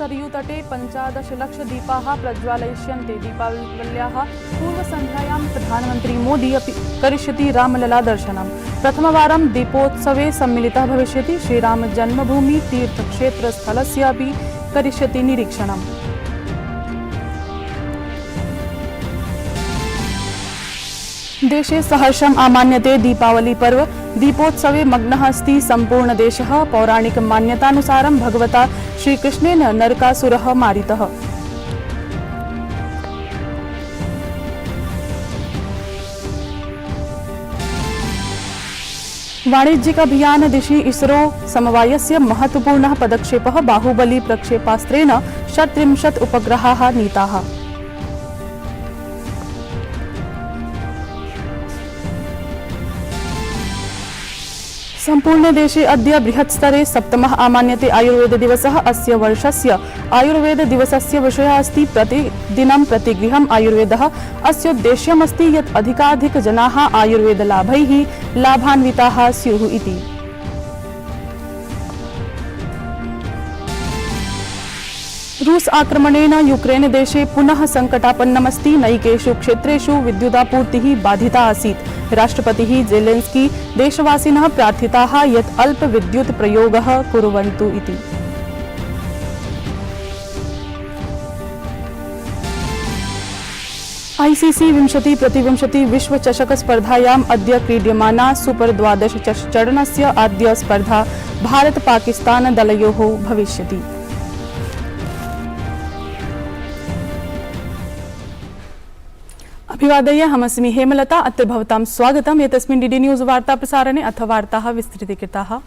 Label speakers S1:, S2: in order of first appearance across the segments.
S1: सरयूतटे 15 लक्ष दीपाः प्रज्वालयिष्यन्ते। दीपावल्याः पूर्वसन्ध्यायां प्रधानमन्त्री मोदी अपि करिष्यति रामलला दर्शनम्। प्रथमवारं दीपोत्सवे सम्मिलितः भविष्यति। श्रीराम जन्मभूमि तीर्थक्षेत्रस्थलस्य अपि करिष्यति निरीक्षणम्। देशे सहर्षम् आमान्यते दीपावली पर्व। दीपोत्सवे मग्नः अस्ति सम्पूर्ण देशः। पौराणिक मान्यतानुसारं भगवता श्रीकृष्णेन नरकासुरः मारितः। वाणिज्यिक अभियान दिशि इसरो समवायस्य महत्वपूर्णः पदक्षेपः। बाहुबली प्रक्षेपास्त्रेण 30 उपग्रहाः नीताः। सम्पूर्ण देशे अद्य बृहत्स्तरे 7मः आमान्यते आयुर्वेद दिवसः। अस्य वर्षस्य आयुर्वेद दिवसस्य विषयः अस्ति प्रतिदिनं प्रतिगृहम् आयुर्वेदः। अस्योद्देश्यमस्ति यत् अधिकाधिकजनाः आयुर्वेदलाभैः लाभान्विताः स्युः इति। रूस आक्रमणेन यूक्रेन देशे पुनः संकटापन्नमस्ति। नैकेषु क्षेत्रेषु विद्युदापूर्तिः बाधिता आसीत्। राष्ट्रपतिः जेलेन्स्की देशवासिनः प्रार्थिताः यत् अल्पविद्युत् प्रयोगः कुर्वन्तु इति। ICC 20x20 विश्वचषक स्पर्धायाम् अद्य क्रीड्यमाना सुपर 12 चरणस्य आद्य स्पर्धा भारत पाकिस्तान दलयोः भविष्यति। अभिवादय, अहमस्मि हेमलता। अत्र भवतां स्वागतम् एतस्मिन् DD न्यूज़ वार्ता प्रसारणे। अथ वार्ताः विस्तृतीकृताः।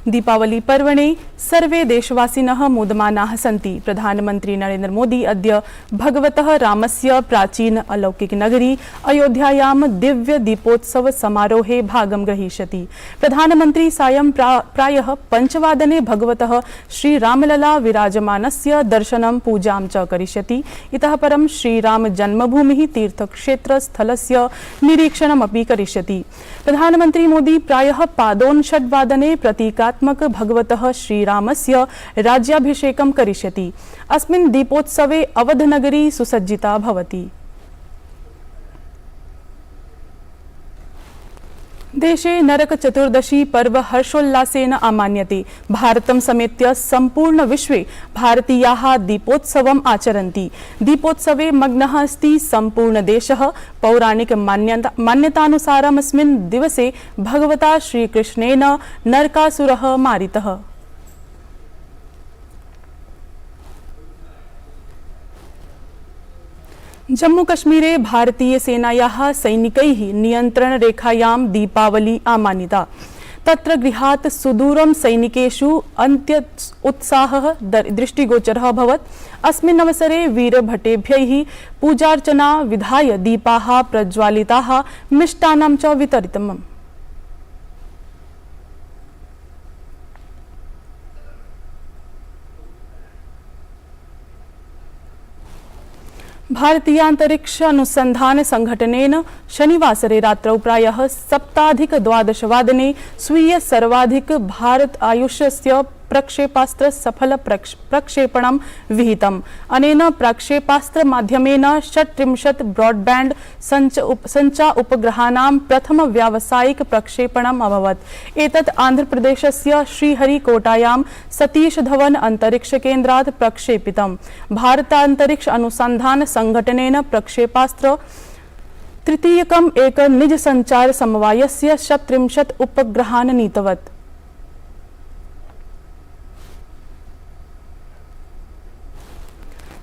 S1: दीपावली पर्वणे सर्वे देशवासिनः मोदमानाः सन्ति। प्रधानमन्त्री नरेन्द्र मोदी अद्य भगवतः रामस्य प्राचीन अलौकिक नगरी अयोध्यायां दिव्य दीपोत्सव समारोहे भागं ग्रहीष्यति। प्रधानमन्त्री सायं प्रायः 5 वादने भगवतः श्रीरामलला विराजमानस्य दर्शनं पूजां च करिष्यति। इतः परं श्रीराम जन्मभूमिः तीर्थक्षेत्रस्थलस्य निरीक्षणमपि करिष्यति। प्रधानमन्त्री मोदी प्रायः पादोनषड् वादने प्रतीकात्मक भगवतः श्रीरामस्य राज्याभिषेकं करिष्यति। अस्मिन् दीपोत्सवे अवधनगरी सुसज्जिता भवति। देशे नरक चतुर्दशी पर्व हर्षोल्लासेन आमान्यते। भारतं समेत्य सम्पूर्ण विश्वे भारतीयाः दीपोत्सवम् आचरन्ति। दीपोत्सवे मग्नः अस्ति सम्पूर्ण देशः। पौराणिक मान्यतानुसारम् अस्मिन् दिवसे भगवता श्रीकृष्णेन नरकासुरः मारितः। जम्मूकश्मीरे भारतीय सेनायाः सैनिकैः नियन्त्रणरेखायां दीपावली आमानिता। तत्र गृहात् सुदूरं सैनिकेषु उत्साहः दृष्टिगोचरः अभवत्। अस्मिन् अवसरे वीरभटेभ्यैः पूजार्चना विधाय दीपाः प्रज्वालिताः, मिष्टान्नं च वितरितम्। भारतीयान्तरिक्ष अनुसन्धान संघटनेन शनिवासरे रात्रौ प्रायः 7:12 वादने स्वीय सर्वाधिक भारत आयुष्यस्य प्रक्षेपास्त्र सफल प्रक्षेपणं विहितम्। अनेन प्रक्षेपास्त्र माध्यमेन 36 ब्रॉडबैंड संचा उपग्रहाणां प्रथम व्यावसायिक प्रक्षेपणम् अभवत्। एतत् आन्ध्रप्रदेशस्य श्रीहरिकोटायां सतीश धवन अंतरिक्ष केन्द्रात् प्रक्षेपितम्। भारतान्तरिक्ष अनुसन्धान संघटनेन प्रक्षेपास्त्र तृतीयकम् एक निज संचार समवायस्य 36 उपग्रहान् नीतवत्।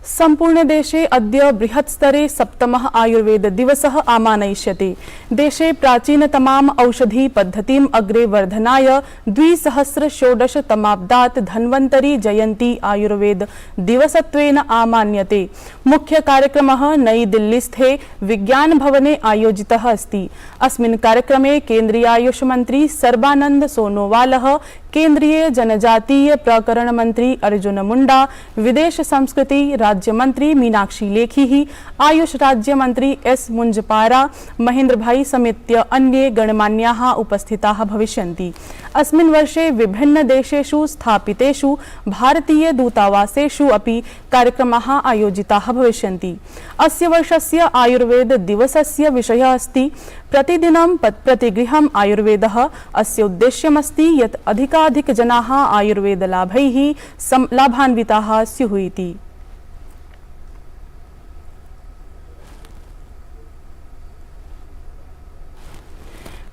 S1: सम्पूर्ण देशे अद्य बृहत्स्तरे 7मः आयुर्वेद दिवसः आमानयिष्यते। देशे प्राचीनतमाम् औषधि पद्धतिम् अग्रे वर्धनाय 2016 धन्वन्तरी जयन्ती आयुर्वेद दिवसत्वेन आमान्यते। मुख्य कार्यक्रमः नई दिल्लीस्थे विज्ञान भवने आयोजितः अस्ति। अस्मिन् कार्यक्रमे केन्द्रीय आयुष मन्त्री सर्बानन्द सोनोवालः, केंद्रीय जनजातीय प्रकरण मंत्री अर्जुन मुंडा, विदेश संस्कृति राज्य मंत्री मीनाक्षी लेखी, आयुष राज्य मंत्री एस मुंजपारा, महेंद्र भाई समेत्य अन्ये गणमान्याः उपस्थिताः भविष्यन्ति। अस्मिन् वर्षे विभिन्न देशेषु स्थापितेषु भारतीय दूतावासेषु अपि कार्यक्रमाः आयोजिताः भविष्यन्ति। अस्य वर्षस्य आयुर्वेद दिवसस्य विषयः अस्ति प्रतिदिनं प्रतिगृहम् आयुर्वेदः। अस्य उद्देश्यमस्ति यत् अधिकाधिकजनाः आयुर्वेदलाभैः लाभान्विताः स्युः इति।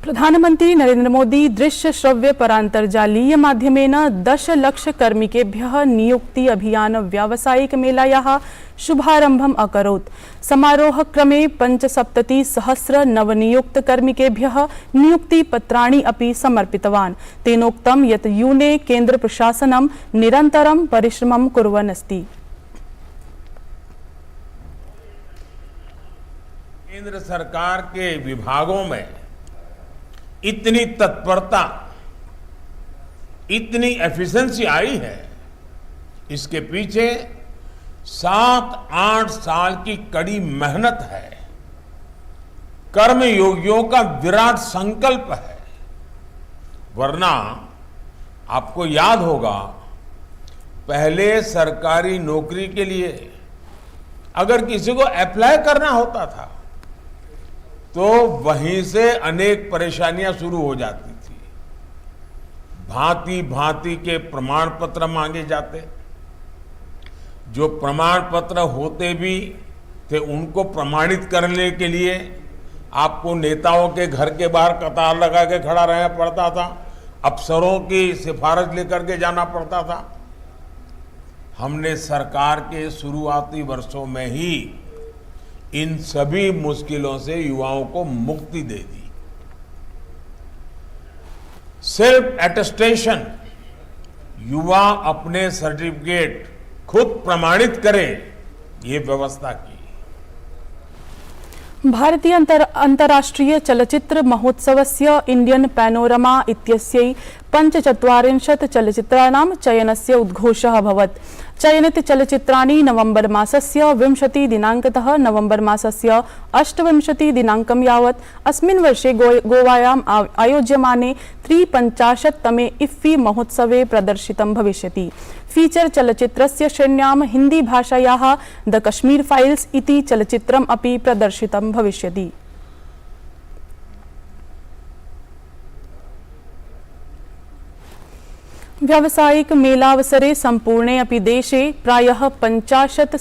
S1: प्रधानमंत्री नरेंद्र मोदी दृश्य श्रव्य परांतर्जालीय माध्यमेन 10 लाख कार्मिकेभ्यः नियुक्ति अभियान व्यावसायिक मेलायाः शुभारंभम् अकरोत्। समारोहक्रमे 75,000 नवनियुक्त कार्मिकेभ्यः नियुक्तिपत्राणि अपि समर्पितवान्। तेनोक्तं यत् यूने केंद्र प्रशासनं निरन्तरं परिश्रमं कुर्वन् अस्ति।
S2: केंद्र सरकार के विभागों में इतनी तत्परता, इतनी एफिशिएंसी आई है, इसके पीछे 7-8 साल की कड़ी मेहनत है, कर्मयोगियों का विराट संकल्प है। वरना आपको याद होगा, पहले सरकारी नौकरी के लिए अगर किसी को अप्लाई करना होता था तो वहीं से अनेक परेशानियां शुरू हो जाती थी। भांति भांति के प्रमाण पत्र मांगे जाते, जो प्रमाण पत्र होते भी थे उनको प्रमाणित करने के लिए आपको नेताओं के घर के बाहर कतार लगा के खड़ा रहना पड़ता था, अफसरों की सिफारिश लेकर के जाना पड़ता था। हमने सरकार के शुरुआती वर्षों में ही इन सभी मुश्किलों से युवाओं को मुक्ति दे दी। सेल्फ अटेस्टेशन, युवा अपने सर्टिफिकेट खुद प्रमाणित करे, ये व्यवस्था की।
S1: भारतीय अंतर्राष्ट्रीय चलचित्र महोत्सवस्य इंडियन पैनोरमा इत्यस्यै 45 चलचित्राणां चयनस्य उद्घोषः अभवत्। चयनित चलचित्राणि नवंबर मासस्य 20 दिनांकतः नवंबर मासस्य 28 दिनांकं यावत् अस्मिन् वर्षे गोवायाम् आयोज्यमाने 53तमे इफ्फी महोत्सवे प्रदर्शितं भविष्यति। फीचर चलचित्रस्य श्रेण्यां हिंदी भाषायाः द कश्मीर फाइल्स इति चलचित्रम् अपि प्रदर्शितं भविष्यति। व्यावसायिक मेलावसरे संपूर्णे अपि देशे प्रायः 50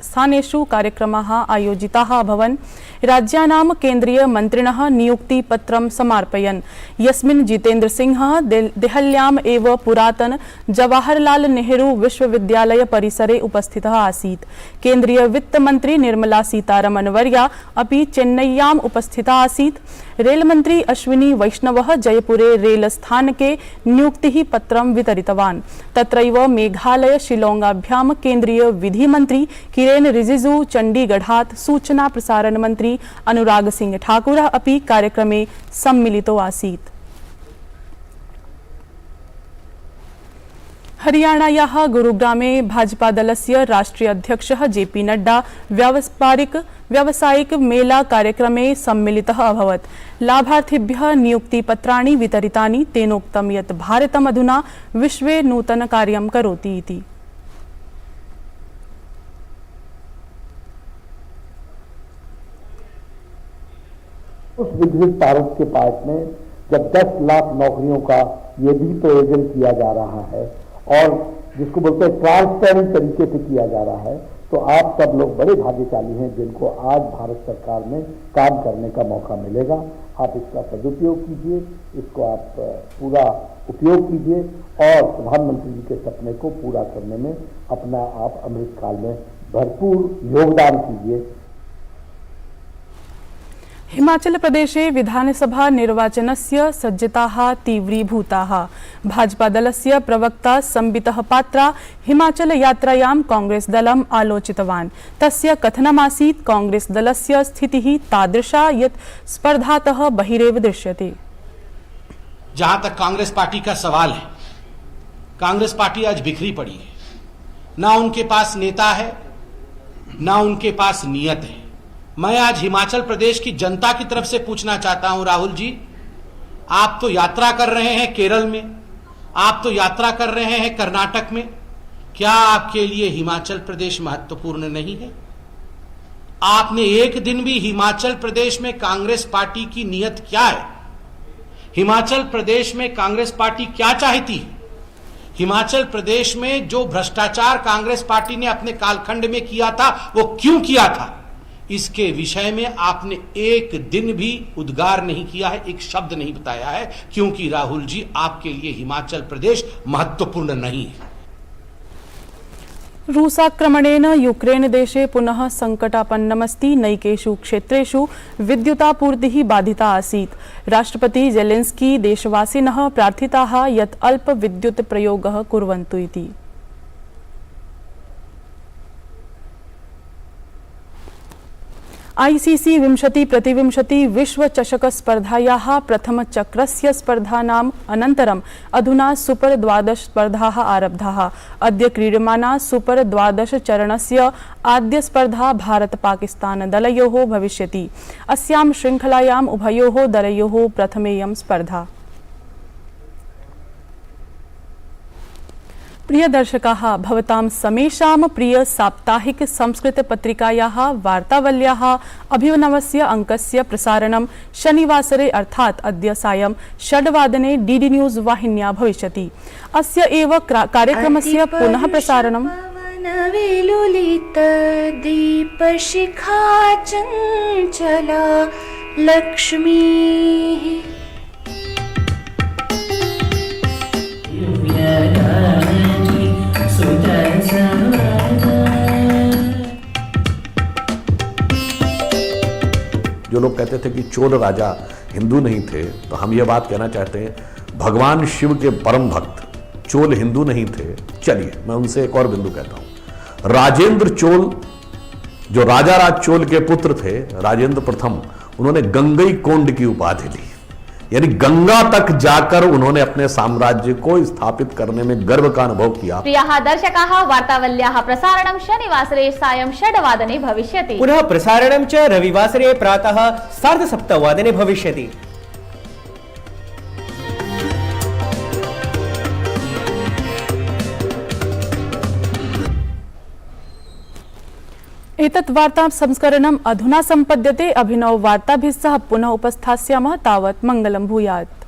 S1: स्थानेषु कार्यक्रमाः आयोजिताः अभवन्। राज्यानां केन्द्रीय मन्त्रिणः नियुक्तिपत्रं समार्पयन्, यस्मिन् जितेन्द्र सिंहः देहल्याम् एव पुरातन जवाहरलाल नेहरू विश्वविद्यालय परिसरे उपस्थितः आसीत्। केन्द्रीय वित्तमन्त्री निर्मला सीतारमण वर्या अपि चेन्नय्याम् उपस्थिता आसीत्। रेलमन्त्री अश्विनी वैष्णवः जयपुरे रेलस्थानके नियुक्तिः पत्रं वितरितवान्। तत्रैव मेघालय शिलोंगाभ्यां केन्द्रीय विधिमन्त्री किरेन रिजिजू, चण्डीगढात् सूचना प्रसारण मन्त्री अनुराग सिंह ठाकुरः अपि कार्यक्रमे सम्मिलितो आसीत्। हरियाणायाः गुरुग्रामे भाजपादलस्य राष्ट्रीय अध्यक्षः जेपी नड्डा व्यावसायिक मेला कार्यक्रमे सम्मिलितः अभवत्। लाभार्थिभ्यः नियुक्तिपत्राणि वितरितानि। तेनोक्तं यत् भारतम् अधुना विश्वे नूतन कार्यं करोति इति।
S3: उस विकसित भारत के पार्ट में जब 10 लाख नौकरियों का ये भी प्रयोजन किया जा रहा है और जिसको बोलते हैं ट्रांसपेरेंट तरीके से किया जा रहा है, तो आप सब लोग बड़े भाग्यशाली हैं जिनको आज भारत सरकार में काम करने का मौका मिलेगा। आप इसका सदुपयोग कीजिए, इसको आप पूरा उपयोग कीजिए और प्रधानमंत्री जी के सपने को पूरा करने में अपना आप अमृतकाल में भरपूर योगदान कीजिए।
S1: हिमाचल प्रदेशे विधानसभा निर्वाचनस्य सज्जताः तीव्रीभूताः। भाजपादलस्य प्रवक्ता संबितः पात्रा हिमाचल यात्रायां कांग्रेस दलम् आलोचितवान्। तस्य कथनमासीत् कांग्रेस दलस्य स्थितिः तादृशा यत् स्पर्धातः बहिरेव दृश्यते।
S4: जहां तक कांग्रेस पार्टी का सवाल है, कांग्रेस पार्टी आज बिखरी पड़ी है। ना उनके पास नेता है, ना उनके पास नियत है। मैं आज हिमाचल प्रदेश की जनता की तरफ से पूछना चाहता हूं, राहुल जी, आप तो यात्रा कर रहे हैं केरल में, आप तो यात्रा कर रहे हैं कर्नाटक में, क्या आपके लिए हिमाचल प्रदेश महत्वपूर्ण नहीं है? आपने एक दिन भी हिमाचल प्रदेश में कांग्रेस पार्टी की नियत क्या है, हिमाचल प्रदेश में कांग्रेस पार्टी क्या चाहती है, हिमाचल प्रदेश में जो भ्रष्टाचार कांग्रेस पार्टी ने अपने कालखंड में किया था वो क्यों किया था, इसके विषय में आपने एक दिन भी उद्गार नहीं किया है, एक शब्द नहीं बताया है, क्योंकि राहुल जी आपके लिए हिमाचल प्रदेश महत्वपूर्ण नहीं है।
S1: रूसाक्रमणेन यूक्रेन देशे पुनः संकटापन्नमस्ति। नैकेषु क्षेत्रेषु विद्युतापूर्तिः बाधिता आसीत्। राष्ट्रपति जेलेंस्की देशवासिनः प्रार्थिताः यत् अल्प विद्युत् प्रयोगः कुर्वन्तु इति। आईसीसी 20-प्रतिविंशति विश्वचषकस्पर्धायाः प्रथमचक्रस्य स्पर्धानाम् अनन्तरम् अधुना सुपर 12 स्पर्धाः आरब्धाः। अद्य क्रीड्यमाना सुपर 12 चरणस्य आद्य स्पर्धा भारत-पाकिस्तान दलयोः भविष्यति। अस्यां शृङ्खलायाम् उभयोः दलयोः प्रथमेयं स्पर्धा। प्रिय दर्शकाः, भवतां समेषां प्रिय साप्ताहिक संस्कृत पत्रिकायाः वार्तावल्याः अभिनवस्य अङ्कस्य प्रसारणं शनिवासरे अर्थात् अद्य सायं 6 वादने डीडी न्यूज़ वाहिन्या भविष्यति। अस्य एव कार्यक्रमस्य पुनः प्रसारणं दीपशिखा चञ्चला लक्ष्मीः
S5: जो लोग कहते थे कि चोल राजा हिंदू नहीं थे, तो हम ये बात कहना चाहते हैं भगवान शिव के परम भक्त चोल हिंदू नहीं थे। चलिए मैं उनसे एक और बिंदु कहता हूं। राजेंद्र चोल जो राजा राज चोल के पुत्र थे, राजेंद्र प्रथम, उन्होंने गंगई कोंड की उपाधि ली, यानी गंगा तक जाकर उन्होंने अपने साम्राज्य को स्थापित करने में गर्व का अनुभव किया।
S6: प्रियाः दर्शकाः, वार्तावल्याः प्रसारणं शनिवासरे सायं 6 वादने भविष्यति।
S7: पुनः प्रसारणं च रविवासरे प्रातः 7:30 वादने भविष्यति।
S1: एतत् वार्ता संस्करणम् अधुना सम्पद्यते। अभिनव वार्ताभिः सह पुनः उपस्थास्यामः। तावत् मङ्गलं भूयात्।